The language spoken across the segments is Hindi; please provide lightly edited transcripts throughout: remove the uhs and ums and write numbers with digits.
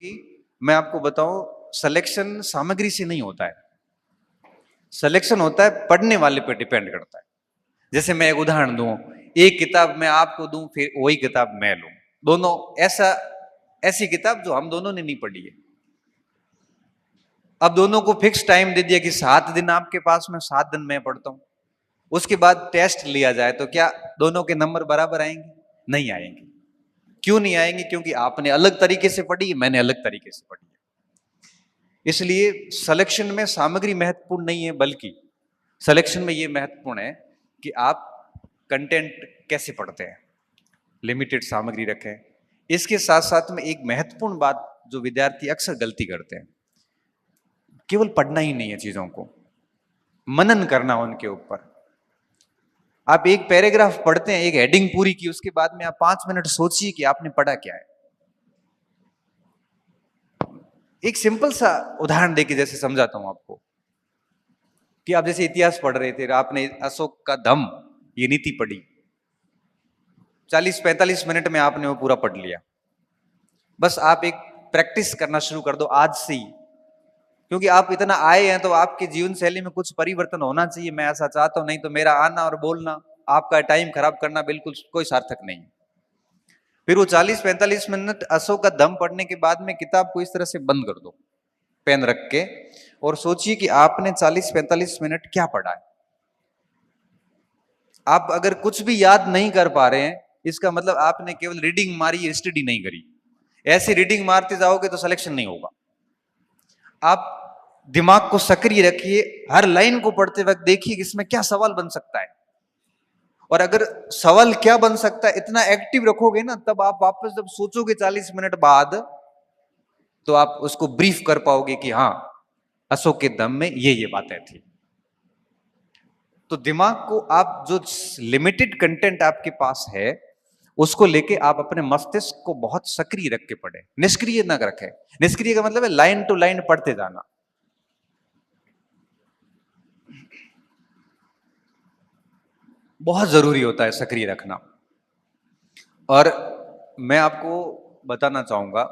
कि मैं आपको बताऊं, सिलेक्शन सामग्री से नहीं होता है। सिलेक्शन होता है पढ़ने वाले पे डिपेंड करता है। जैसे मैं एक उदाहरण दूं, एक किताब मैं आपको दूं, फिर वही किताब मैं लूं, दोनों ऐसी किताब जो हम दोनों ने नहीं पढ़ी है। अब दोनों को फिक्स टाइम दे दिया कि 7 दिन आपके पास में, 7 दिन मैं पढ़ता हूं। उसके बाद टेस्ट लिया जाए तो क्या दोनों के नंबर बराबर आएंगे? नहीं आएंगे। क्यों नहीं आएंगे? क्योंकि आपने अलग तरीके से पढ़ी, मैंने अलग तरीके से पढ़ी है। इसलिए सिलेक्शन में सामग्री महत्वपूर्ण नहीं है, बल्कि सिलेक्शन में यह महत्वपूर्ण है कि आप कंटेंट कैसे पढ़ते हैं, लिमिटेड सामग्री रखें। इसके साथ साथ में एक महत्वपूर्ण बात जो विद्यार्थी अक्सर गलती करते हैं, केवल पढ़ना ही नहीं है, चीजों को मनन करना उनके ऊपर। आप एक पैराग्राफ पढ़ते हैं, एक हेडिंग पूरी की, उसके बाद में आप 5 मिनट सोचिए कि आपने पढ़ा क्या है। एक सिंपल सा उदाहरण देके जैसे समझाता हूं आपको कि आप जैसे इतिहास पढ़ रहे थे, आपने अशोक का दम ये नीति पढ़ी, 40-45 मिनट में आपने वो पूरा पढ़ लिया। बस आप एक प्रैक्टिस करना शुरू कर दो आज से ही, क्योंकि आप इतना आए हैं तो आपकी जीवन शैली में कुछ परिवर्तन होना चाहिए। मैं ऐसा चाहता हूं, नहीं तो मेरा आना और बोलना, आपका टाइम खराब करना बिल्कुल कोई सार्थक नहीं। फिर वो 40-45 मिनट अशोक का दम पढ़ने के बाद में किताब को इस तरह से बंद कर दो, पेन रख के, और सोचिए कि आपने 40-45 मिनट क्या पढ़ा है। आप अगर कुछ भी याद नहीं कर पा रहे हैं, इसका मतलब आपने केवल रीडिंग मारी, स्टडी नहीं करी। ऐसी रीडिंग मारते जाओगे तो सिलेक्शन नहीं होगा। आप दिमाग को सक्रिय रखिए, हर लाइन को पढ़ते वक्त देखिए कि इसमें क्या सवाल बन सकता है, और अगर सवाल क्या बन सकता है इतना एक्टिव रखोगे ना, तब आप वापस जब सोचोगे 40 मिनट बाद, तो आप उसको ब्रीफ कर पाओगे कि हाँ, अशोक के दम में ये बातें थी। तो दिमाग को आप जो लिमिटेड कंटेंट आपके पास है उसको लेके आप अपने मस्तिष्क को बहुत सक्रिय रख के पढ़े, निष्क्रिय ना रखें। निष्क्रिय का मतलब है लाइन टू लाइन पढ़ते जाना। बहुत जरूरी होता है सक्रिय रखना। और मैं आपको बताना चाहूंगा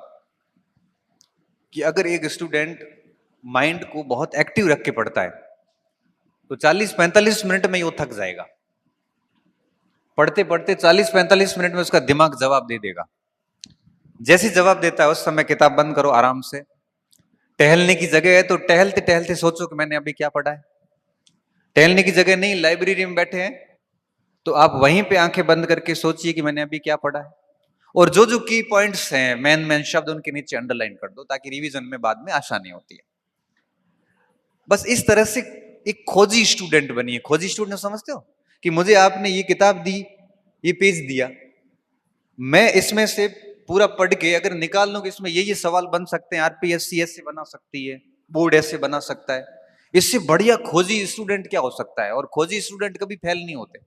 कि अगर एक स्टूडेंट माइंड को बहुत एक्टिव रख के पढ़ता है तो 40-45 मिनट में ही वो थक जाएगा। पढ़ते पढ़ते 40-45 मिनट में उसका दिमाग जवाब दे देगा। जैसे जवाब देता है उस समय किताब बंद करो आराम से। टहलने की जगह है तो टहलते टहलते सोचो कि मैंने अभी क्या पढ़ा है। टहलने की जगह नहीं, लाइब्रेरी में बैठे हैं तो आप वहीं पे आंखें बंद करके सोचिए कि मैंने अभी क्या पढ़ा है, और जो जो की पॉइंट्स हैं, मेन मेन शब्द, उनके नीचे अंडरलाइन कर दो ताकि रिवीजन में बाद में आसानी होती है। बस इस तरह से एक खोजी स्टूडेंट बनिए। खोजी स्टूडेंट समझते हो कि मुझे आपने ये किताब दी, ये पेज दिया, मैं इसमें से पूरा पढ़ के अगर निकाल लूं कि इसमें ये सवाल बन सकते हैं, आरपीएससी ऐसे बना सकती है, बोर्ड ऐसे बना सकता है, इससे बढ़िया खोजी स्टूडेंट क्या हो सकता है। और खोजी स्टूडेंट कभी फेल नहीं होते।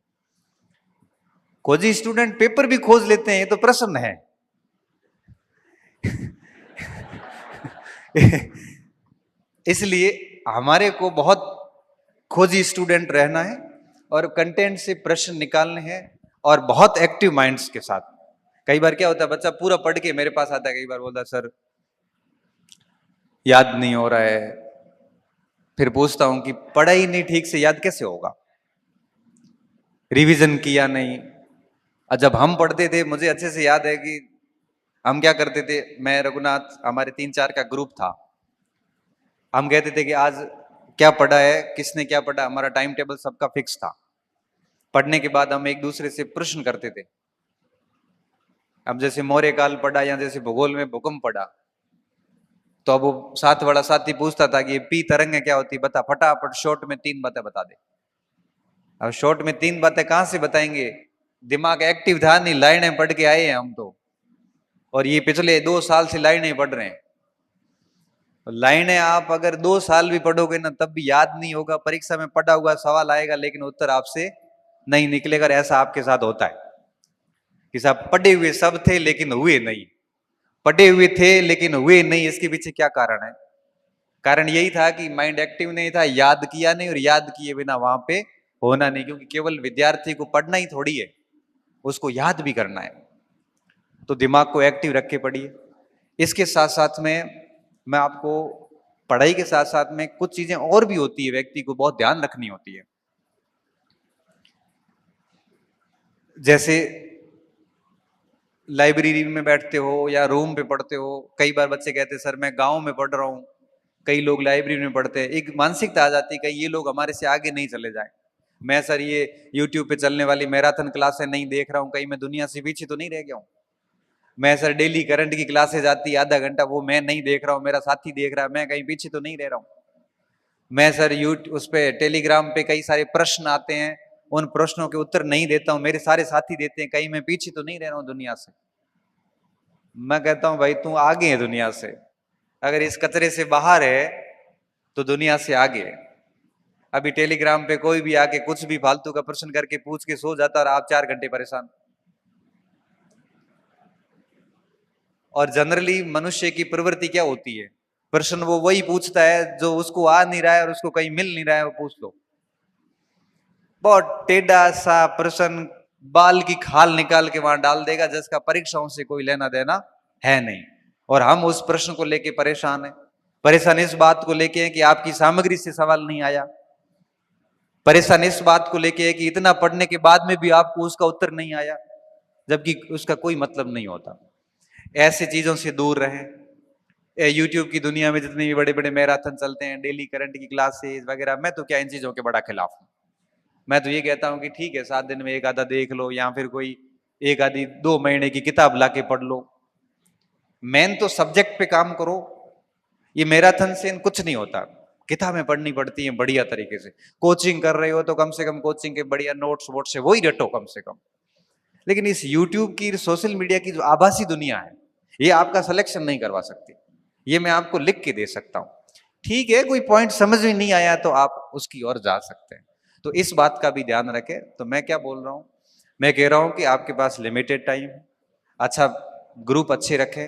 खोजी स्टूडेंट पेपर भी खोज लेते हैं, ये तो प्रश्न है। इसलिए हमारे को बहुत खोजी स्टूडेंट रहना है और कंटेंट से प्रश्न निकालने हैं, और बहुत एक्टिव माइंड्स के साथ। कई बार क्या होता है, बच्चा पूरा पढ़ के मेरे पास आता है, कई बार बोलता है सर याद नहीं हो रहा है। फिर पूछता हूं कि पढ़ा ही नहीं ठीक से, याद कैसे होगा? रिवीजन किया नहीं। और जब हम पढ़ते थे, मुझे अच्छे से याद है कि हम क्या करते थे, मैं रघुनाथ, हमारे 3-4 का ग्रुप था। हम कहते थे कि आज क्या पढ़ा है, किसने क्या पढ़ा, हमारा टाइम टेबल सबका फिक्स था। पढ़ने के बाद हम एक दूसरे से प्रश्न करते थे। अब जैसे मौर्य काल पढ़ा या जैसे भूगोल में भूकंप पढ़ा, तो अब वो साथ वाला साथी पूछता था कि पी तरंग क्या होती, बता फटाफट शॉर्ट में 3 बातें बता दे। अब शॉर्ट में 3 बातें कहां से बताएंगे, दिमाग एक्टिव था नहीं, लाइनें पढ़ के आए हैं हम तो, और ये पिछले 2 साल से लाइनें पढ़ रहे हैं। लाइनें आप अगर 2 साल भी पढ़ोगे ना, तब भी याद नहीं होगा। परीक्षा में पढ़ा हुआ सवाल आएगा लेकिन उत्तर आपसे नहीं निकलेगा। ऐसा आपके साथ होता है कि साहब पढ़े हुए सब थे लेकिन हुए नहीं, पढ़े हुए थे लेकिन हुए नहीं। इसके पीछे क्या कारण है? कारण यही था कि माइंड एक्टिव नहीं था, याद किया नहीं, और याद किए बिना वहां पे होना नहीं। क्योंकि केवल विद्यार्थी को पढ़ना ही थोड़ी है, उसको याद भी करना है। तो दिमाग को एक्टिव रख के पढ़िए। इसके साथ साथ में मैं आपको पढ़ाई के साथ साथ में कुछ चीजें और भी होती है, व्यक्ति को बहुत ध्यान रखनी होती है। जैसे लाइब्रेरी में बैठते हो या रूम पे पढ़ते हो, कई बार बच्चे कहते हैं सर मैं गांव में पढ़ रहा हूँ, कई लोग लाइब्रेरी में पढ़ते हैं, एक मानसिकता आ जाती है कहीं ये लोग हमारे से आगे नहीं चले जाए। मैं सर ये यूट्यूब पे चलने वाली मैराथन क्लासें नहीं देख रहा हूँ, कहीं मैं दुनिया से पीछे तो नहीं रह गया हूँ। मैं सर डेली करंट की क्लासेस आती है आधा घंटा, वो मैं नहीं देख रहा हूँ, मेरा साथी देख रहा है, मैं कहीं पीछे तो नहीं रह रहा हूँ। मैं सर यूट्यूब उस पे टेलीग्राम पे कई सारे प्रश्न आते हैं, उन प्रश्नों के उत्तर नहीं देता हूँ, मेरे सारे साथी देते हैं, कहीं मैं पीछे तो नहीं रह रहा हूँ दुनिया से। मैं कहता हूं भाई तू आगे है दुनिया से, अगर इस कचरे से बाहर है तो दुनिया से आगे है। अभी टेलीग्राम पे कोई भी आके कुछ भी फालतू का प्रश्न करके पूछ के सो जाता और आप 4 घंटे परेशान। और जनरली मनुष्य की प्रवृत्ति क्या होती है, प्रश्न वो वही पूछता है जो उसको आ नहीं रहा है और उसको कहीं मिल नहीं रहा है, वो पूछ लो। बहुत टेढ़ा सा प्रश्न, बाल की खाल निकाल के वहां डाल देगा, जिसका परीक्षाओं से कोई लेना देना है नहीं। और हम उस प्रश्न को लेके परेशान है। परेशान इस बात को लेके है कि आपकी सामग्री से सवाल नहीं आया, परेशान इस बात को लेके है कि इतना पढ़ने के बाद में भी आपको उसका उत्तर नहीं आया, जबकि उसका कोई मतलब नहीं होता। ऐसे चीजों से दूर रहें। यूट्यूब की दुनिया में जितने भी बड़े बड़े मैराथन चलते हैं, डेली करंट की क्लासेस वगैरह, मैं तो क्या इन चीजों के बड़ा खिलाफ हूं। मैं तो ये कहता हूं कि ठीक है 7 दिन में एक आधा देख लो, या फिर कोई एक आधी 2 महीने की किताब लाके पढ़ लो, मेन तो सब्जेक्ट पे काम करो। ये मैराथन से कुछ नहीं होता, किताबें पढ़नी पड़ती हैं बढ़िया तरीके से। कोचिंग कर रहे हो तो कम से कम कोचिंग के बढ़िया नोट्स वोट्स से वही रटो कम से कम। लेकिन इस यूट्यूब की, सोशल मीडिया की जो आभासी दुनिया है, ये आपका सिलेक्शन नहीं करवा सकती। ये मैं आपको लिख के दे सकता हूं। ठीक है, कोई पॉइंट समझ में नहीं आया तो आप उसकी ओर जा सकते हैं। तो इस बात का भी ध्यान रखें। तो मैं क्या बोल रहा हूं, मैं कह रहा हूं कि आपके पास लिमिटेड टाइम है, अच्छा ग्रुप अच्छे रखें,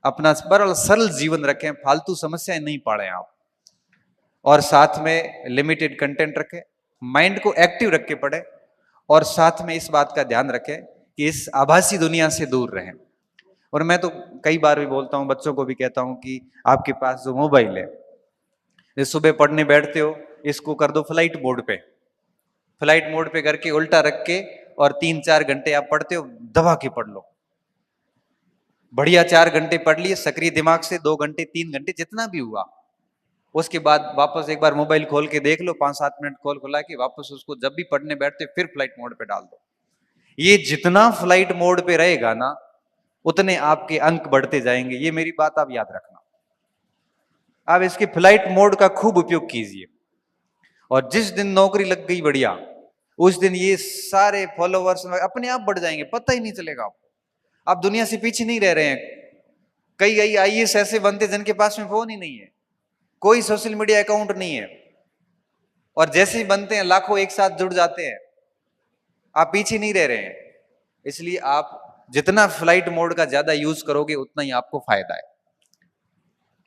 अपना सरल सरल जीवन रखें, फालतू समस्याएं नहीं पाड़ें आप, और साथ में लिमिटेड कंटेंट रखें, माइंड को एक्टिव रख के पढ़ें, और साथ में इस बात का ध्यान रखें कि इस आभासी दुनिया से दूर रहें। और मैं तो कई बार भी बोलता हूं, बच्चों को भी कहता हूं कि आपके पास जो मोबाइल है, सुबह पढ़ने बैठते हो, इसको कर दो फ्लाइट मोड पे, फ्लाइट मोड पे करके उल्टा रख के, और 3-4 घंटे आप पढ़ते हो, दबा के पढ़ लो, बढ़िया 4 घंटे पढ़ लिए सक्रिय दिमाग से, 2 घंटे 3 घंटे जितना भी हुआ, उसके बाद वापस एक बार मोबाइल खोल के देख लो, 5-7 मिनट खोल खुला के वापस उसको जब भी पढ़ने बैठते फिर फ्लाइट मोड पे डाल दो। ये जितना फ्लाइट मोड पे रहेगा ना, उतने आपके अंक बढ़ते जाएंगे, ये मेरी बात आप याद रखना। आप इसके फ्लाइट मोड का खूब उपयोग कीजिए, और जिस दिन नौकरी लग गई बढ़िया, उस दिन ये सारे फॉलोवर्स अपने आप बढ़ जाएंगे, पता ही नहीं चलेगा आपको। आप दुनिया से पीछे नहीं रह रहे हैं। कई कई आईएएस ऐसे बनते जिनके पास में फोन ही नहीं है, कोई सोशल मीडिया अकाउंट नहीं है, और जैसे ही बनते हैं लाखों एक साथ जुड़ जाते हैं। आप पीछे नहीं रह रहे हैं। इसलिए आप जितना फ्लाइट मोड का ज्यादा यूज करोगे उतना ही आपको फायदा है।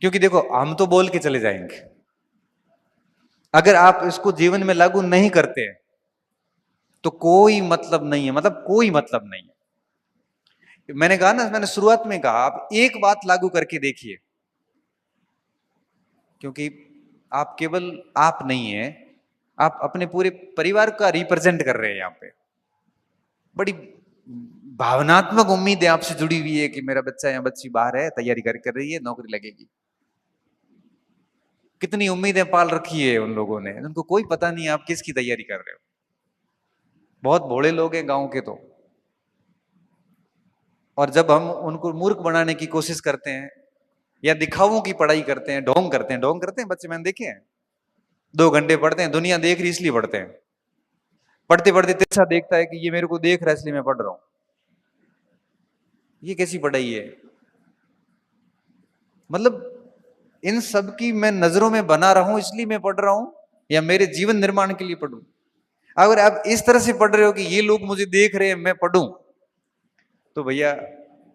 क्योंकि देखो, हम तो बोल के चले जाएंगे, अगर आप इसको जीवन में लागू नहीं करते हैं तो कोई मतलब नहीं है, मतलब कोई मतलब नहीं है। मैंने कहा ना, मैंने शुरुआत में कहा, आप एक बात लागू करके देखिए, क्योंकि आप केवल आप नहीं है, आप अपने पूरे परिवार का रिप्रेजेंट कर रहे हैं। यहाँ पे बड़ी भावनात्मक उम्मीद है आपसे जुड़ी हुई है कि मेरा बच्चा या बच्ची बाहर है, तैयारी कर रही है, नौकरी लगेगी। कितनी उम्मीदें पाल रखी है उन लोगों ने, उनको कोई पता नहीं आप किसकी तैयारी कर रहे हो। बहुत भोले लोग हैं गांव के तो। और जब हम उनको मूर्ख बनाने की कोशिश करते हैं या दिखावों की पढ़ाई करते हैं, ढोंग करते हैं बच्चे, मैंने देखे हैं। 2 घंटे पढ़ते हैं, दुनिया देख रही इसलिए पढ़ते हैं, पढ़ते पढ़ते तिरछा देखता है कि ये मेरे को देख रहा है इसलिए मैं पढ़ रहा हूं। ये कैसी पढ़ाई है? मतलब इन सब की मैं नजरों में बना रहा हूं इसलिए मैं पढ़ रहा हूं, या मेरे जीवन निर्माण के लिए पढ़ूं? अगर आप इस तरह से पढ़ रहे हो कि ये लोग मुझे देख रहे हैं मैं पढ़ूं, तो भैया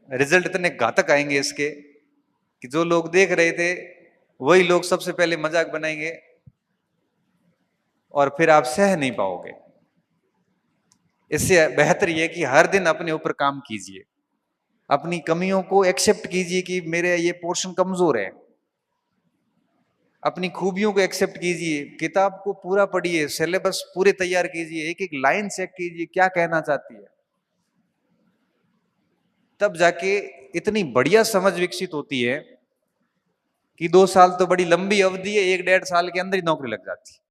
रिजल्ट इतने घातक आएंगे इसके कि जो लोग देख रहे थे वही लोग सबसे पहले मजाक बनाएंगे, और फिर आप सह नहीं इससे बेहतर यह कि हर दिन अपने ऊपर काम कीजिए, अपनी कमियों को एक्सेप्ट कीजिए कि मेरे ये पोर्शन कमजोर है। अपनी खूबियों को एक्सेप्ट कीजिए, किताब को पूरा पढ़िए, सिलेबस पूरे तैयार कीजिए, एक एक लाइन चेक कीजिए क्या कहना चाहती है। तब जाके इतनी बढ़िया समझ विकसित होती है कि 2 साल तो बड़ी लंबी अवधि है, 1 डेढ़ साल के अंदर ही नौकरी लग जाती है।